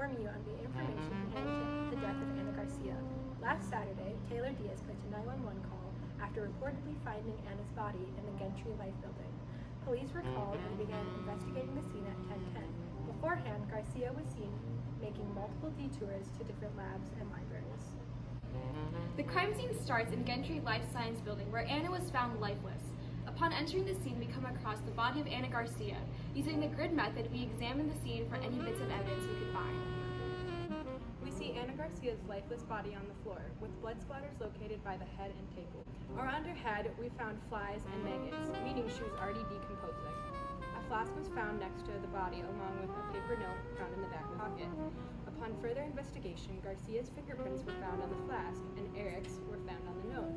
informing you on the information pertaining to the death of Anna Garcia. Last Saturday, Taylor Diaz placed a 911 call after reportedly finding Anna's body in the Gentry Life building. Police were called and began investigating the scene at 10:10. Beforehand, Garcia was seen making multiple detours to different labs and libraries. The crime scene starts in Gentry Life Science building where Anna was found lifeless. Upon entering the scene, we come across the body of Anna Garcia. Using the grid method, we examine the scene for any bits of evidence we could find. We see Anna Garcia's lifeless body on the floor, with blood splatters located by the head and table. Around her head, we found flies and maggots, meaning she was already decomposing. A flask was found next to the body, along with a paper note found in the back pocket. Upon further investigation, Garcia's fingerprints were found on the flask, and Eric's were found on the note.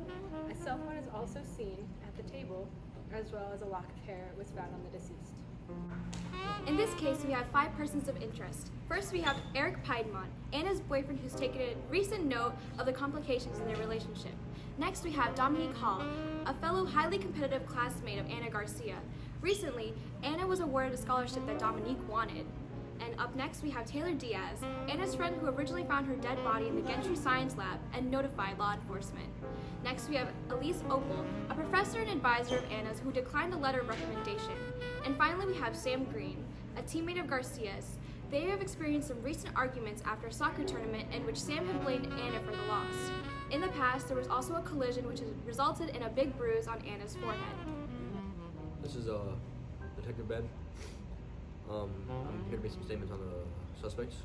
A cell phone is also seen at the table, as well as a lock of hair was found on the deceased. In this case, we have 5 persons of interest. First, we have Eric Piedmont, Anna's boyfriend who's taken a recent note of the complications in their relationship. Next, we have Dominique Hall, a fellow highly competitive classmate of Anna Garcia. Recently, Anna was awarded a scholarship that Dominique wanted. And up next, we have Taylor Diaz, Anna's friend who originally found her dead body in the Gentry Science Lab and notified law enforcement. Next, we have Elise Opal, a professor and advisor of Anna's who declined a letter of recommendation. And finally, we have Sam Green, a teammate of Garcia's. They have experienced some recent arguments after a soccer tournament in which Sam had blamed Anna for the loss. In the past, there was also a collision which has resulted in a big bruise on Anna's forehead. This is Detective Ben. I'm here to make some statements on the suspects.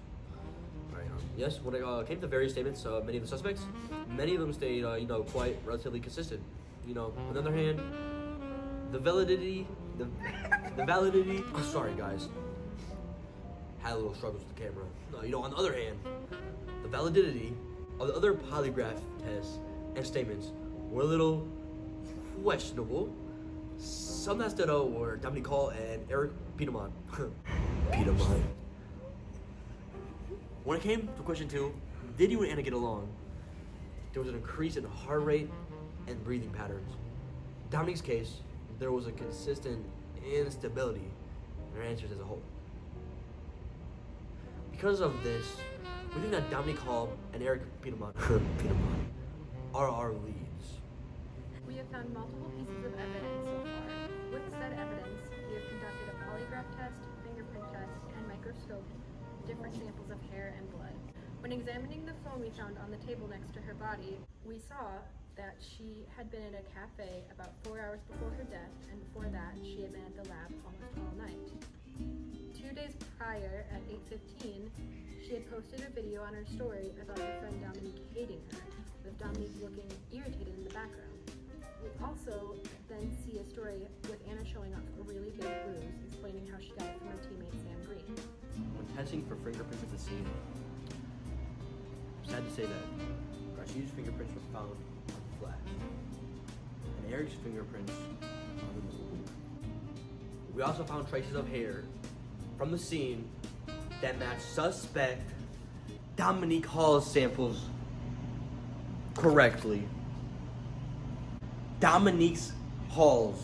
Alright, yes, when it came to various statements, many of the suspects, many of them stayed, quite relatively consistent. On the other hand, the validity, sorry guys, had a little struggles with the camera. On the other hand, the validity of the other polygraph tests and statements were a little questionable. Some that stood out were Dominique Hall and Eric Piedmont. Piedmont. When it came to question 2, did you and Anna get along? There was an increase in heart rate and breathing patterns. Dominique's case, there was a consistent instability in her answers as a whole. Because of this, we think that Dominique Hall and Eric Piedmont are our leads. We have found multiple pieces of evidence so far. With said evidence, we have conducted a polygraph test, fingerprint test, and microscoped different samples of hair and blood. When examining the phone we found on the table next to her body, we saw that she had been at a cafe about 4 hours before her death, and before that, she had been at the lab almost all night. 2 days prior, at 8:15, she had posted a video on her story about her friend Dominique hating her, with Dominique looking irritated in the background. We also then see a story with Anna showing off a really big bruise, explaining how she got it from her teammate Sam Green. When testing for fingerprints at the scene, I'm sad to say that Garcia's fingerprints were found on the flash, and Eric's fingerprints on the movie. We also found traces of hair from the scene that matched suspect Dominique Hall's samples correctly. Dominique Hall's